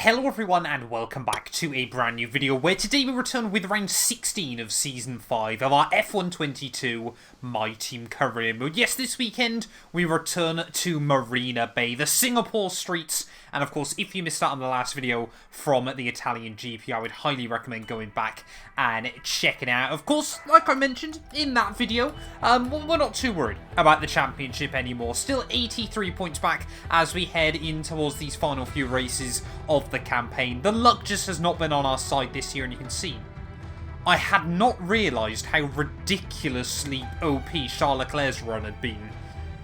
Hello everyone and welcome back to a brand new video where today we return with round 16 of Season 5 of our F1 22 My Team Career Mode. Yes, this weekend we return to Marina Bay, the Singapore streets, and of course if you missed out on the last video from the Italian GP, I would highly recommend going back and checking out. Of course, like I mentioned in that video, we're not too worried about the championship anymore. Still 83 points back as we head in towards these final few races of the campaign. The luck just has not been on our side this year, and you can see I had not realised how ridiculously OP Charles Leclerc's run had been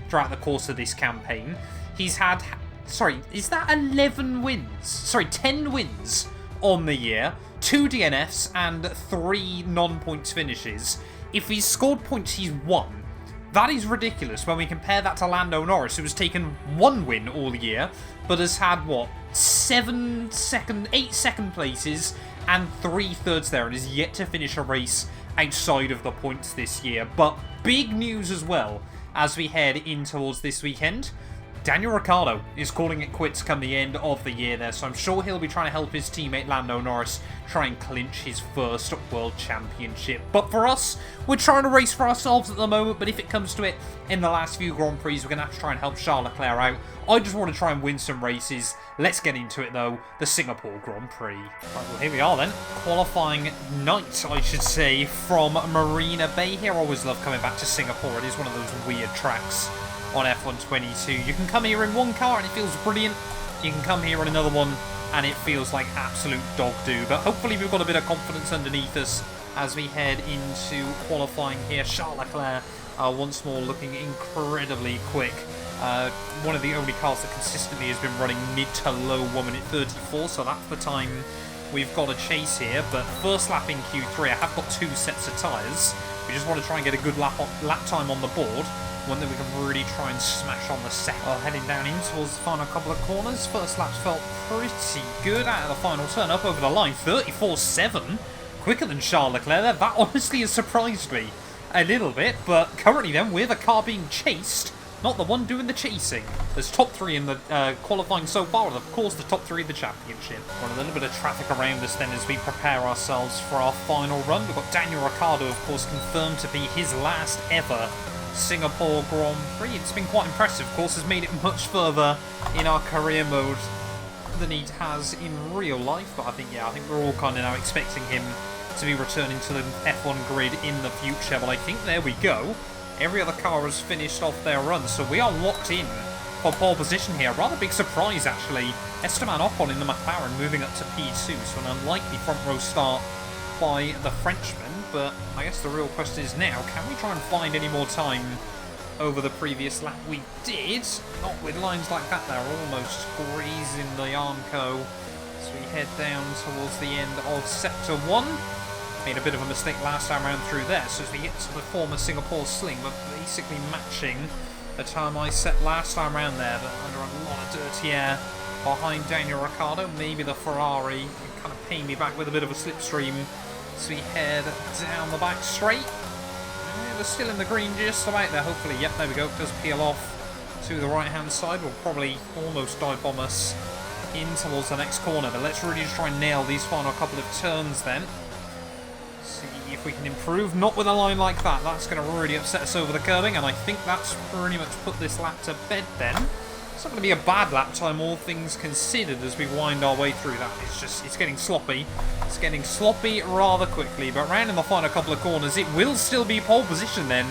throughout the course of this campaign. He's had, sorry, is that 11 wins? Sorry, 10 wins on the year, 2 DNFs and 3 non-points finishes. If he's scored points, he's won. That is ridiculous when we compare that to Lando Norris, who has taken 1 win all year, but has had, what, 8 second places and 3 thirds there, and is yet to finish a race outside of the points this year. But big news as well as we head in towards this weekend. Daniel Ricciardo is calling it quits come the end of the year there, so I'm sure he'll be trying to help his teammate Lando Norris try and clinch his first World Championship. But for us, we're trying to race for ourselves at the moment, but if it comes to it in the last few Grand Prix, we're going to have to try and help Charles Leclerc out. I just want to try and win some races. Let's get into it though, the Singapore Grand Prix. Right, well here we are then, qualifying night I should say from Marina Bay here. I always love coming back to Singapore, it is one of those weird tracks on F1 22. You can come here in one car and it feels brilliant. You can come here in another one and it feels like absolute dog do. But hopefully we've got a bit of confidence underneath us as we head into qualifying here. Charles Leclerc once more looking incredibly quick. One of the only cars that consistently has been running mid to low 1 minute 34, so that's the time we've got to chase here. But first lap in Q3, I have got 2 sets of tyres. We just want to try and get a good lap time on the board, one that we can really try and smash on the second. Heading down in towards the final couple of corners. First lap felt pretty good out of the final turn, up over the line, 34.7. Quicker than Charles Leclerc there. That honestly has surprised me a little bit, but currently then we're the car being chased, not the one doing the chasing. There's top 3 in the qualifying so far, and of course the top 3 of the championship. Got a little bit of traffic around us then as we prepare ourselves for our final run. We've got Daniel Ricciardo, of course, confirmed to be his last ever Singapore Grand Prix. It's been quite impressive, of course, has made it much further in our career mode than he has in real life. But I think we're all kind of now expecting him to be returning to the F1 grid in the future. But I think there we go. Every other car has finished off their run, so we are locked in for pole position here. Rather big surprise, actually. Esteban Ocon in the McLaren moving up to P2, so an unlikely front row start by the Frenchman. But I guess the real question is now, can we try and find any more time over the previous lap? We did, not with lines like that. They're almost grazing the Armco as we head down towards the end of Sector 1. Made a bit of a mistake last time around through there, so as we get to the former Singapore sling, we're basically matching the time I set last time around there, but under a lot of dirty air behind Daniel Ricciardo. Maybe the Ferrari can kind of pay me back with a bit of a slipstream as we head down the back straight. We're still in the green just about there, hopefully. Yep, there we go. It does peel off to the right-hand side. Will probably almost dive bomb us in towards the next corner, but let's really just try and nail these final couple of turns then. See if we can improve. Not with a line like that. That's going to really upset us over the curbing, and I think that's pretty much put this lap to bed then. It's not going to be a bad lap time, all things considered, as we wind our way through that. It's getting sloppy. It's getting sloppy rather quickly, but round in the final couple of corners, it will still be pole position then.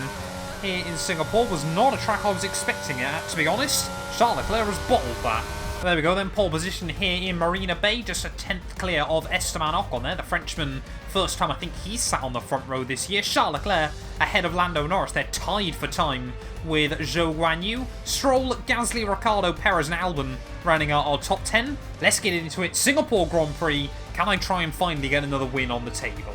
Here in Singapore was not a track I was expecting it at, to be honest. Charles Leclerc has bottled that. There we go then, pole position here in Marina Bay, just a 10th clear of Esteban Ocon there, the Frenchman. First time I think he's sat on the front row this year. Charles Leclerc ahead of Lando Norris. They're tied for time with Zhou Guanyu. Stroll, Gasly, Ricciardo, Perez and Albon rounding out our top 10. Let's get into it. Singapore Grand Prix. Can I try and finally get another win on the table?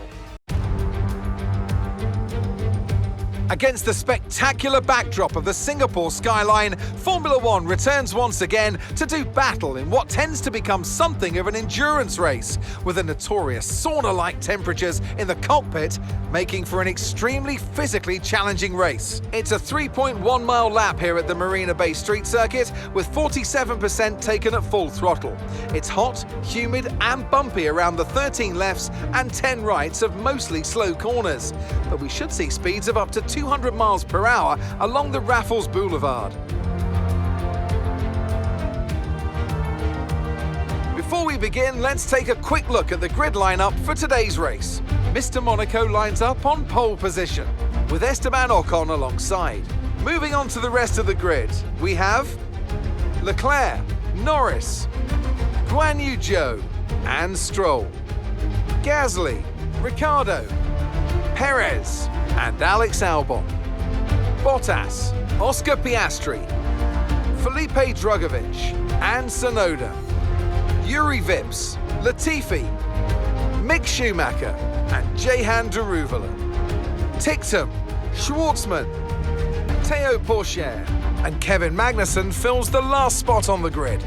Against the spectacular backdrop of the Singapore skyline, Formula One returns once again to do battle in what tends to become something of an endurance race, with the notorious sauna-like temperatures in the cockpit making for an extremely physically challenging race. It's a 3.1-mile lap here at the Marina Bay Street Circuit, with 47% taken at full throttle. It's hot, humid and bumpy around the 13 lefts and 10 rights of mostly slow corners, but we should see speeds of up to 200 miles per hour along the Raffles Boulevard. Before we begin, let's take a quick look at the grid lineup for today's race. Mr. Monaco lines up on pole position, with Esteban Ocon alongside. Moving on to the rest of the grid, we have Leclerc, Norris, Guan Yu Zhou and Stroll, Gasly, Ricciardo, Perez and Alex Albon, Bottas, Oscar Piastri, Felipe Drugovich and Tsunoda, Yuri Vips, Latifi, Mick Schumacher and Jehan Daruvala, Ticktum, Schwartzman, Théo Pourchaire and Kevin Magnussen fills the last spot on the grid.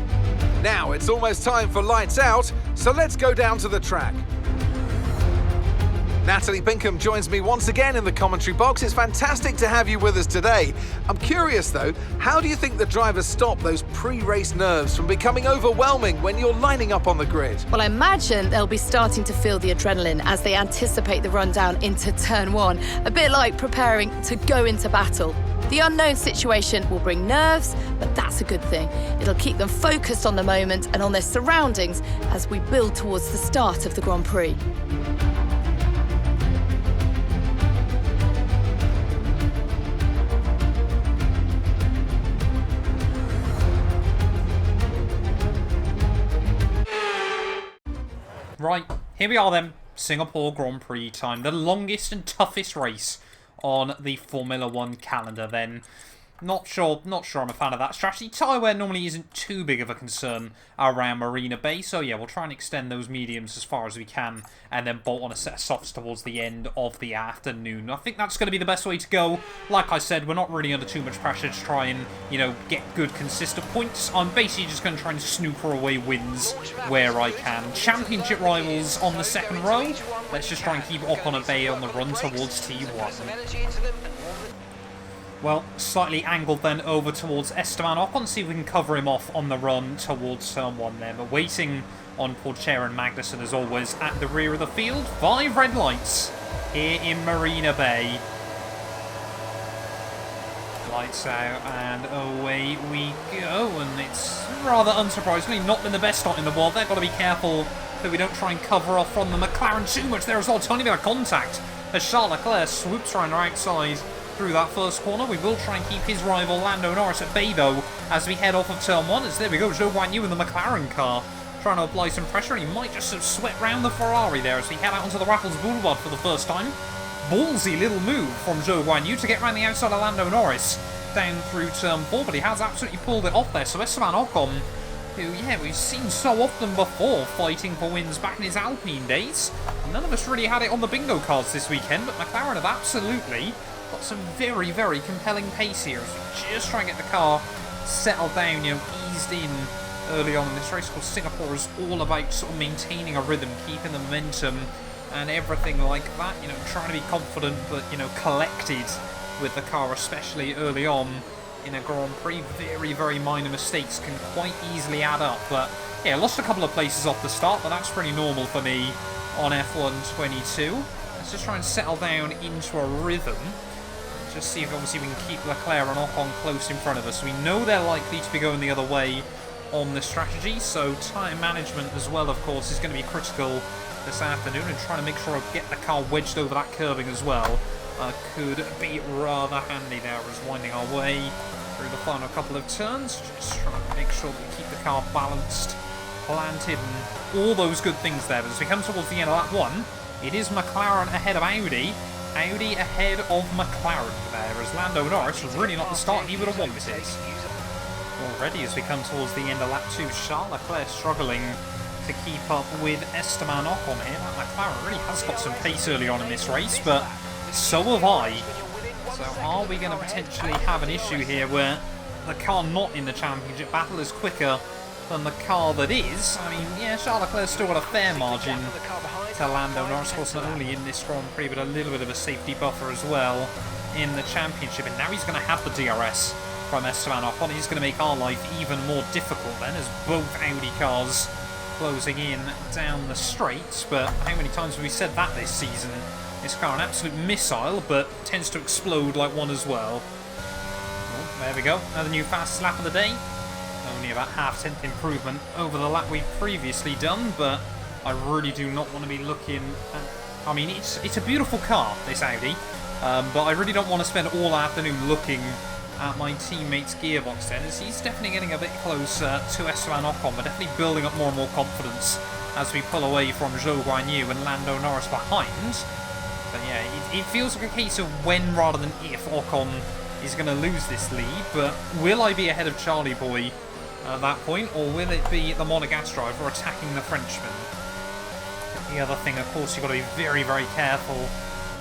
Now it's almost time for lights out, so let's go down to the track. Natalie Pinkham joins me once again in the commentary box. It's fantastic to have you with us today. I'm curious though, how do you think the drivers stop those pre-race nerves from becoming overwhelming when you're lining up on the grid? Well, I imagine they'll be starting to feel the adrenaline as they anticipate the rundown into turn one, a bit like preparing to go into battle. The unknown situation will bring nerves, but that's a good thing. It'll keep them focused on the moment and on their surroundings as we build towards the start of the Grand Prix. Right, here we are then, Singapore Grand Prix time, the longest and toughest race on the Formula One calendar then. Not sure I'm a fan of that strategy. Tyre wear normally isn't too big of a concern around Marina Bay, so yeah, we'll try and extend those mediums as far as we can, and then bolt on a set of softs towards the end of the afternoon. I think that's going to be the best way to go. Like I said, we're not really under too much pressure to try and, you know, get good consistent points. I'm basically just going to try and snooper away wins where I can. Championship rivals on the second row. Let's just try and keep Ocon and Bay on the run towards T1. Well, slightly angled then over towards Esteban Ocon, see if we can cover him off on the run towards turn one there. But waiting on Pourchaire and Magnussen as always at the rear of the field. 5 red lights here in Marina Bay. Lights out and away we go. And it's rather unsurprisingly not been the best start in the world. They've got to be careful that we don't try and cover off from the McLaren too much there as well. Tiny bit of contact as Charles Leclerc swoops around our outside through that first corner. We will try and keep his rival Lando Norris at bay though as we head off of turn one. As there we go, Zhou Guanyu in the McLaren car trying to apply some pressure, and he might just have swept round the Ferrari there as we head out onto the Raffles Boulevard for the first time. Ballsy little move from Zhou Guanyu to get around the outside of Lando Norris down through turn 4, but he has absolutely pulled it off there. So Esteban Ocon, who, yeah, we've seen so often before fighting for wins back in his Alpine days. None of us really had it on the bingo cards this weekend, but McLaren have absolutely got some very, very compelling pace here as we just try and get the car settled down, you know, eased in early on in this race. Of course, Singapore is all about sort of maintaining a rhythm, keeping the momentum and everything like that, you know, trying to be confident but, you know, collected with the car, especially early on in a Grand Prix. Very, very minor mistakes can quite easily add up, but yeah, lost a couple of places off the start, but that's pretty normal for me on F1 22. Let's just try and settle down into a rhythm. Just see if obviously we can keep Leclerc and Ocon close in front of us. We know they're likely to be going the other way on the strategy, so tyre management as well, of course, is going to be critical this afternoon, and trying to make sure I get the car wedged over that curbing as well could be rather handy there as winding our way through the final couple of turns. Just trying to make sure that we keep the car balanced, planted, and all those good things there. But as we come towards the end of lap 1, it is McLaren ahead of Audi. Audi ahead of McLaren there, as Lando Norris was really not the start he would have wanted. Already as we come towards the end of lap 2, Charles Leclerc struggling to keep up with Esteban Ocon here. That McLaren really has got some pace early on in this race, but so have I. So are we going to potentially have an issue here where the car not in the championship battle is quicker than the car that is? I mean, yeah, Charles Leclerc's still got a fair margin to Lando Norris, of course, not only in this Grand Prix, but a little bit of a safety buffer as well in the championship. And now he's going to have the DRS from Esteban Ocon. He's going to make our life even more difficult then, as both Audi cars closing in down the straight. But how many times have we said that this season? This car an absolute missile, but tends to explode like one as well. Oh, there we go, another new fastest lap of the day. Only about half-tenth improvement over the lap we've previously done, but I really do not want to be looking at... I mean, it's a beautiful car, this Audi, but I really don't want to spend all afternoon looking at my teammate's gearbox then, as he's definitely getting a bit closer to Esteban Ocon, but definitely building up more and more confidence as we pull away from Zhou Guanyu and Lando Norris behind. But yeah, it feels like a case of when rather than if Ocon is going to lose this lead, but will I be ahead of Charlie Boy at that point, or will it be the Monegasque driver attacking the Frenchman? The other thing, of course, you've got to be very, very careful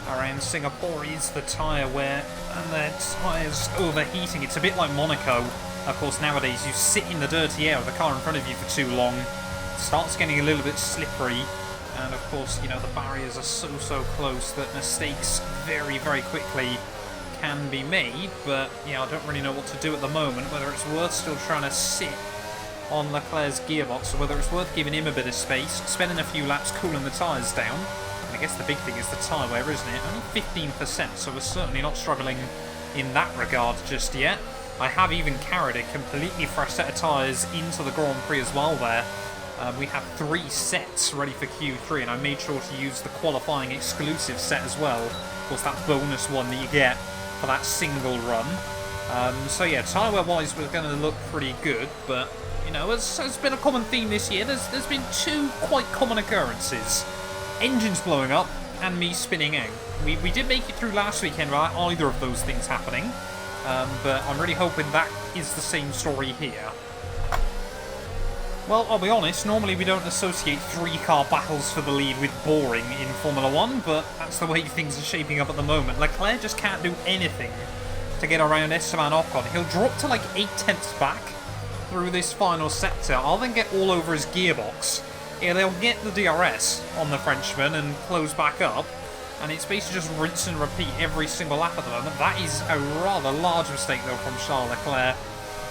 around Singapore is the tyre wear and the tyres overheating. It's a bit like Monaco. Of course, nowadays you sit in the dirty air with the car in front of you for too long. It starts getting a little bit slippery. And of course, you know, the barriers are so close that mistakes very, very quickly can be made. But, yeah, I don't really know what to do at the moment, whether it's worth still trying to sit on Leclerc's gearbox, or whether it's worth giving him a bit of space, spending a few laps cooling the tyres down. And I guess the big thing is the tyre wear, isn't it? Only 15%, so we're certainly not struggling in that regard just yet. I have even carried a completely fresh set of tyres into the Grand Prix as well there. We have 3 sets ready for Q3, and I made sure to use the qualifying exclusive set as well. Of course, that bonus one that you get for that single run. So yeah, tyre wear wise, we're going to look pretty good, but you know, as has been a common theme this year, there's been 2 quite common occurrences: engines blowing up and me spinning out. We did make it through last weekend without either of those things happening, but I'm really hoping that is the same story here. Well, I'll be honest, normally we don't associate 3-car battles for the lead with boring in Formula 1, but that's the way things are shaping up at the moment. Leclerc just can't do anything to get around Esteban Ocon. He'll drop to like 8 tenths back through this final sector. I'll then get all over his gearbox. Yeah, they'll get the DRS on the Frenchman and close back up, and it's basically just rinse and repeat every single lap at the moment. That is a rather large mistake though from Charles Leclerc.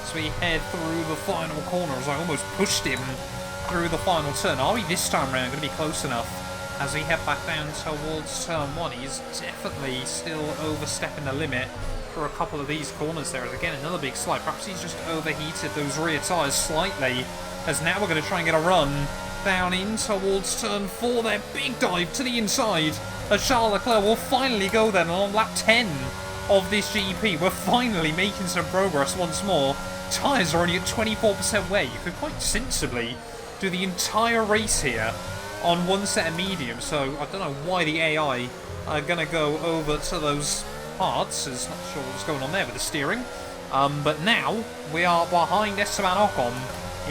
So we head through the final corner, as I almost pushed him through the final turn. Are we this time around going to be close enough as we head back down towards turn 1? He's definitely still overstepping the limit for a couple of these corners there. Again, another big slide. Perhaps he's just overheated those rear tyres slightly, as now we're going to try and get a run down in towards turn 4 there. Big dive to the inside as Charles Leclerc will finally go then on lap 10 of this GP. We're finally making some progress once more. Tyres are only at 24% wear. You could quite sensibly do the entire race here on one set of mediums, so I don't know why the AI are going to go over to those parts. I'm not sure what's going on there with the steering. But now we are behind Esteban Ocon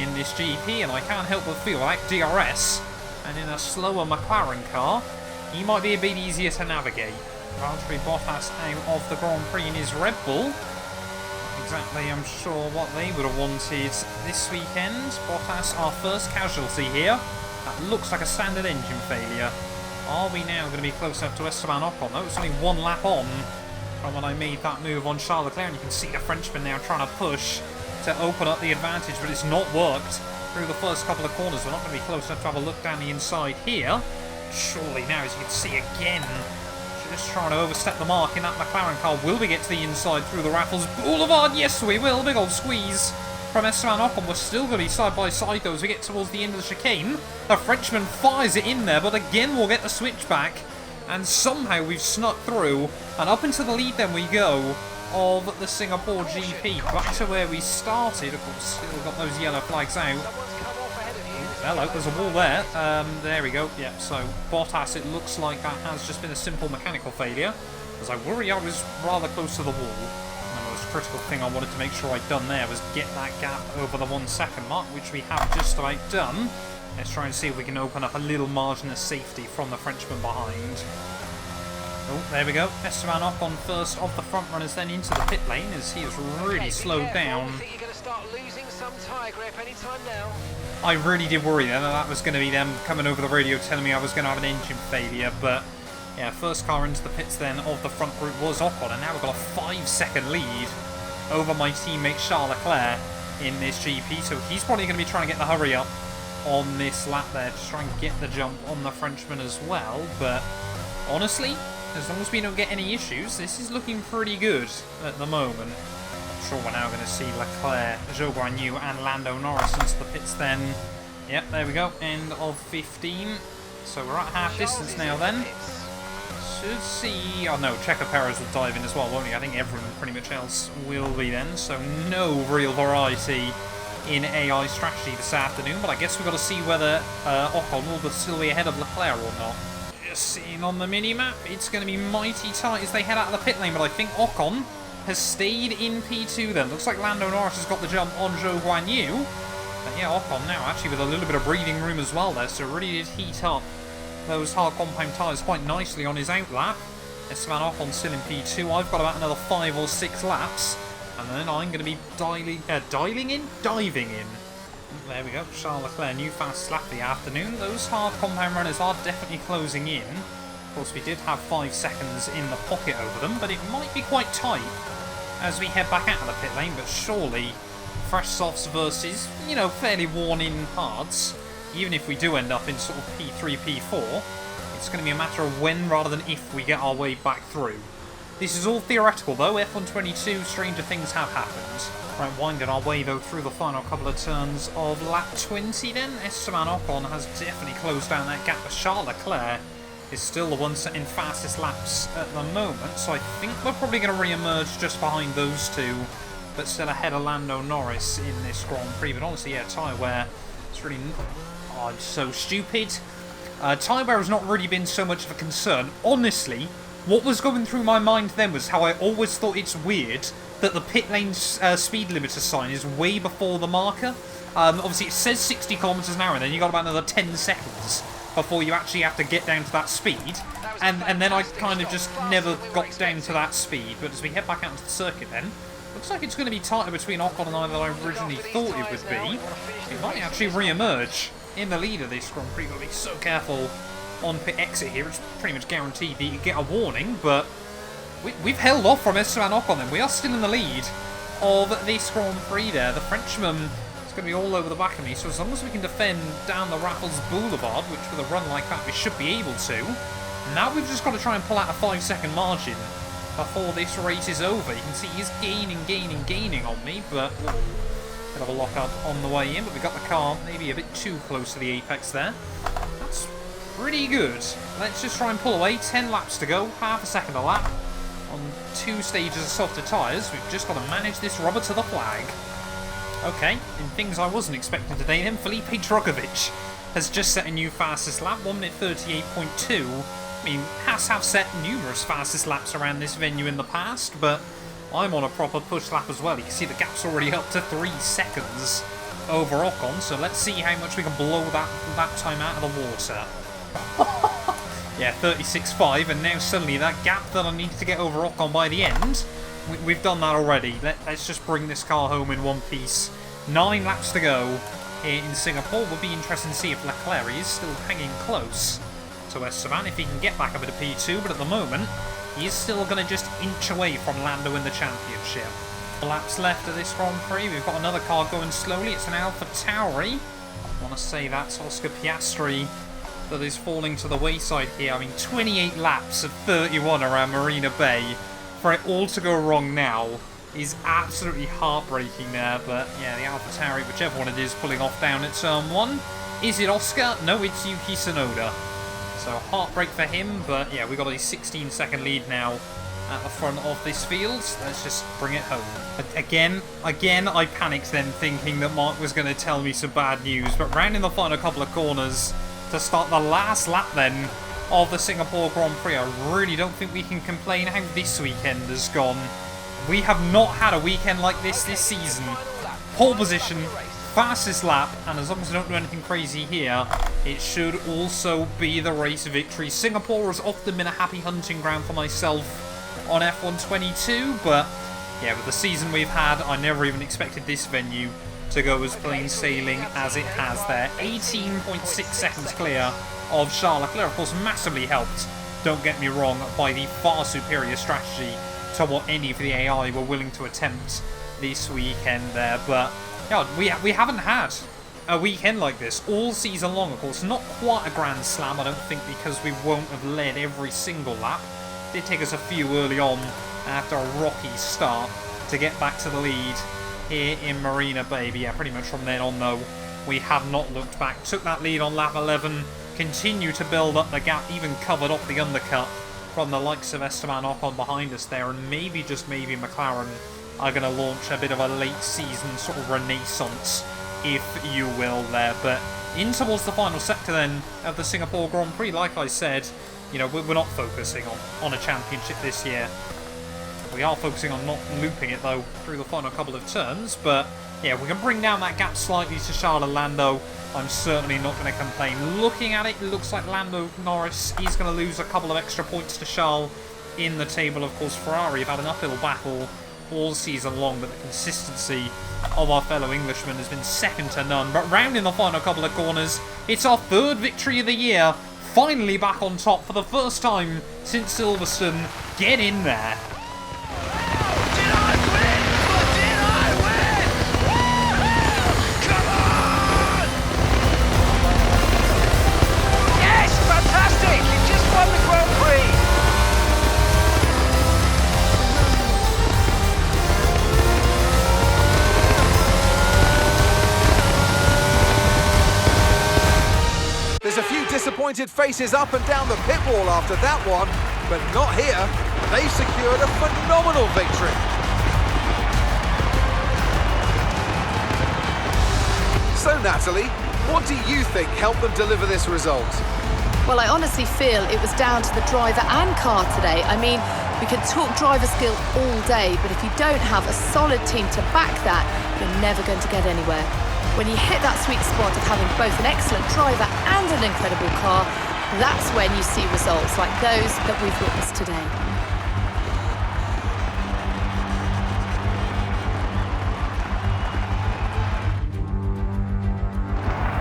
in this GP, and I can't help but feel like DRS, and in a slower McLaren car, he might be a bit easier to navigate. Valtteri Bottas out of the Grand Prix in his Red Bull. Exactly, I'm sure what they would have wanted this weekend. Bottas, our first casualty here. That looks like a standard engine failure. Are we now going to be close enough to Esteban Ocon? No, it's only 1 lap on from when I made that move on Charles Leclerc. And you can see the Frenchman now trying to push to open up the advantage, but it's not worked through the first couple of corners. We're not going to be close enough to have a look down the inside here. Surely now, as you can see again, just trying to overstep the mark in that McLaren car. Will we get to the inside through the Raffles Boulevard? Yes, we will. Big old squeeze from Esteban Ocon. We're still going to be side by side though as we get towards the end of the chicane. The Frenchman fires it in there, but again we'll get the switch back. And somehow we've snuck through. And up into the lead then we go of the Singapore GP. Back to where we started. Of course, still got those yellow flags out. Hello, there's a wall there. There we go. Yep, so Bottas, it looks like that has just been a simple mechanical failure. As I worry, I was rather close to the wall. And the most critical thing I wanted to make sure I'd done there was get that gap over the 1 second mark, which we have just about done. Let's try and see if we can open up a little margin of safety from the Frenchman behind. Oh, there we go. Esteban Ocon first of the front runners then into the pit lane as he has really slowed down. I really did worry then that was going to be them coming over the radio telling me I was going to have an engine failure, but yeah, first car into the pits then of the front group was Ocon, and now we've got a 5-second lead over my teammate Charles Leclerc in this GP, so he's probably going to be trying to get the hurry up on this lap there to try and get the jump on the Frenchman as well, but honestly, as long as we don't get any issues, this is looking pretty good at the moment. I'm sure we're now going to see Leclerc, Zhou Guanyu and Lando Norris into the pits then. Yep, there we go, end of 15. So we're at half distance now then. Should see... oh no, Checo Perez will dive in as well, won't he? I think everyone pretty much else will be then. So no real variety in AI strategy this afternoon, but I guess we've got to see whether Ocon will still be ahead of Leclerc or not. Seeing on the mini-map, it's going to be mighty tight as they head out of the pit lane, but I think Ocon has stayed in P2 then. Looks like Lando Norris has got the jump on Zhou Guanyu. But yeah, Ocon now actually with a little bit of breathing room as well there, so really did heat up those hard compound tyres quite nicely on his out lap. Esteban Ocon still in P2. I've got about another 5 or 6 laps, and then I'm going to be diving in. There we go, Charles Leclerc, new fastest lap of the afternoon. Those hard compound runners are definitely closing in. Of course, we did have 5 seconds in the pocket over them, but it might be quite tight as we head back out of the pit lane. But surely, fresh softs versus, you know, fairly worn-in hards, even if we do end up in sort of P3, P4, it's going to be a matter of when rather than if we get our way back through. This is all theoretical though. F122, stranger things have happened. Right, winding our way though through the final couple of turns of lap 20 then. Esteban Ocon has definitely closed down that gap, but Charles Leclerc is still the one setting fastest laps at the moment, so I think we're probably going to re-emerge just behind those two, but still ahead of Lando Norris in this Grand Prix. But honestly, yeah, tyre wear, it's really... oh, I'm so stupid. Tyre wear has not really been so much of a concern. Honestly, what was going through my mind then was how I always thought it's weird that the pit lane speed limiter sign is way before the marker. Obviously, it says 60 kilometers an hour, and then you got about another 10 seconds before you actually have to get down to that speed. And then I kind of just never got down to that speed. But as we head back out into the circuit then, looks like it's going to be tighter between Ocon and I than I originally thought it would be. It might actually re-emerge in the lead of this Grand Prix. Got to be so careful on pit exit here. It's pretty much guaranteed that you get a warning, but we've held off from Esteban Ocon then. We are still in the lead of this Grand Prix there. The Frenchman is going to be all over the back of me, so as long as we can defend down the Raffles Boulevard, which with a run like that we should be able to, now we've just got to try and pull out a 5-second margin before this race is over. You can see he's gaining on me, but bit of a lock-up on the way in, but we got the car maybe a bit too close to the apex there. That's pretty good. Let's just try and pull away. 10 laps to go, half a second a lap on 2 stages of softer tyres. We've just got to manage this rubber to the flag. Okay, in things I wasn't expecting today then, Felipe Drugovich has just set a new fastest lap, 1 minute 38.2. I mean, Haas have set numerous fastest laps around this venue in the past, but I'm on a proper push lap as well. You can see the gap's already up to 3 seconds over Ocon, so let's see how much we can blow that time out of the water. Yeah, 36.5, and now suddenly that gap that I needed to get over Ocon by the end, we've done that already. Let's just bring this car home in one piece. 9 laps to go here in Singapore. Will be interesting to see if Leclerc is still hanging close to Esteban, if he can get back up into P2, but at the moment, he is still going to just inch away from Lando in the championship. Laps left of this Grand Prix. We've got another car going slowly. It's an AlphaTauri. I want to say that's Oscar Piastri that is falling to the wayside here. I mean, 28 laps of 31 around Marina Bay. For it all to go wrong now is absolutely heartbreaking there. But yeah, the AlphaTauri, whichever one it is, pulling off down at turn 1. Is it Oscar? No, it's Yuki Tsunoda. So heartbreak for him, but yeah, we've got a 16-second lead now at the front of this field. Let's just bring it home. Again, I panicked then thinking that Mark was going to tell me some bad news, but round in the final couple of corners to start the last lap then of the Singapore Grand Prix. I really don't think we can complain how this weekend has gone. We have not had a weekend like this season. Pole position, fastest lap, and as long as I don't do anything crazy here, it should also be the race victory. Singapore has often been a happy hunting ground for myself on F122, but yeah, with the season we've had, I never even expected this venue to go as plain sailing as it has there. 18.6 seconds clear of Charles Leclerc, of course, massively helped, don't get me wrong, by the far superior strategy to what any of the AI were willing to attempt this weekend there. But yeah, we haven't had a weekend like this all season long, of course. Not quite a grand slam, I don't think, because we won't have led every single lap. It did take us a few early on after a rocky start to get back to the lead here in Marina Bay. But yeah, pretty much from then on, though, we have not looked back. Took that lead on lap 11, continued to build up the gap, even covered off the undercut from the likes of Esteban Ocon behind us there, and maybe, just maybe, McLaren are going to launch a bit of a late season sort of renaissance, if you will, there. But in towards the final sector then of the Singapore Grand Prix, like I said, you know, we're not focusing on a championship this year. We are focusing on not looping it, though, through the final couple of turns. But yeah, we can bring down that gap slightly to Charles and Lando. I'm certainly not going to complain. Looking at it, looks like Lando Norris is going to lose a couple of extra points to Charles in the table. Of course, Ferrari have had an uphill battle all season long, but the consistency of our fellow Englishman has been second to none. But round in the final couple of corners, it's our third victory of the year. Finally back on top for the first time since Silverstone. Get in there. There's a few disappointed faces up and down the pit wall after that one, but not here. They've secured a phenomenal victory. So, Natalie, what do you think helped them deliver this result? Well, I honestly feel it was down to the driver and car today. I mean, we can talk driver skill all day, but if you don't have a solid team to back that, you're never going to get anywhere. When you hit that sweet spot of having both an excellent driver and an incredible car, that's when you see results like those that we've witnessed today.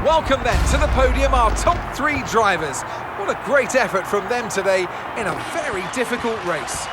Welcome then to the podium, our top three drivers. What a great effort from them today in a very difficult race.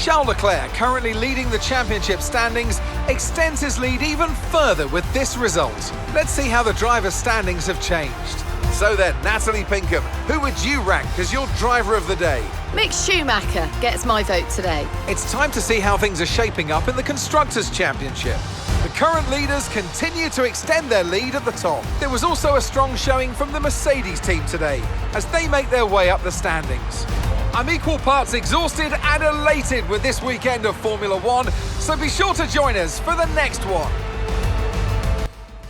Charles Leclerc, currently leading the championship standings, extends his lead even further with this result. Let's see how the drivers' standings have changed. So then, Natalie Pinkham, who would you rank as your driver of the day? Mick Schumacher gets my vote today. It's time to see how things are shaping up in the Constructors' Championship. The current leaders continue to extend their lead at the top. There was also a strong showing from the Mercedes team today as they make their way up the standings. I'm equal parts exhausted and elated with this weekend of Formula One, so be sure to join us for the next one.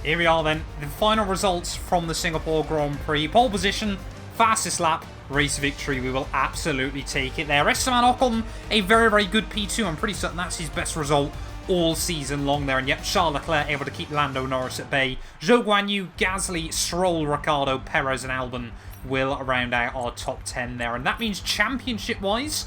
Here we are then, the final results from the Singapore Grand Prix. Pole position, fastest lap, race victory. We will absolutely take it there. Esteban Ocon, a very, very good P2. I'm pretty certain that's his best result all season long there. And yep, Charles Leclerc able to keep Lando Norris at bay. Zhou Guanyu, Gasly, Stroll, Ricciardo, Perez and Albon will round out our top 10 there. And that means championship-wise,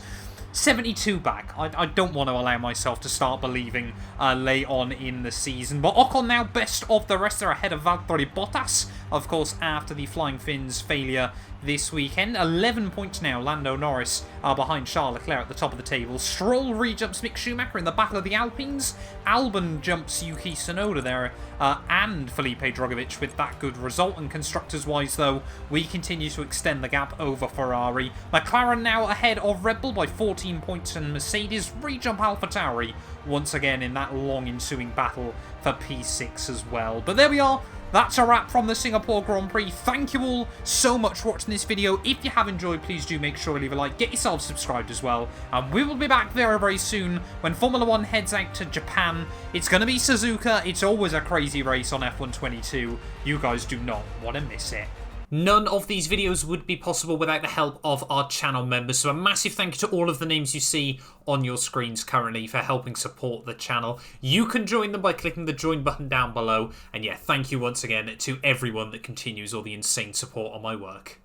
72 back. I don't want to allow myself to start believing late on in the season. But Ocon now best of the rest. They're ahead of Valtteri Bottas, of course, after the Flying Finn's failure this weekend. 11 points now. Lando Norris behind Charles Leclerc at the top of the table. Stroll rejumps Mick Schumacher in the Battle of the Alpines. Albon jumps Yuki Tsunoda there, and Felipe Drugovich with that good result. And constructors-wise, though, we continue to extend the gap over Ferrari. McLaren now ahead of Red Bull by 14 points, and Mercedes rejump AlphaTauri once again in that long ensuing battle for P6 as well. But there we are. That's a wrap from the Singapore Grand Prix. Thank you all so much for watching this video. If you have enjoyed, please do make sure to leave a like. Get yourself subscribed as well. And we will be back very, very soon when Formula 1 heads out to Japan. It's going to be Suzuka. It's always a crazy race on F1 22. You guys do not want to miss it. None of these videos would be possible without the help of our channel members, so a massive thank you to all of the names you see on your screens currently for helping support the channel. You can join them by clicking the join button down below, and yeah, thank you once again to everyone that continues all the insane support on my work.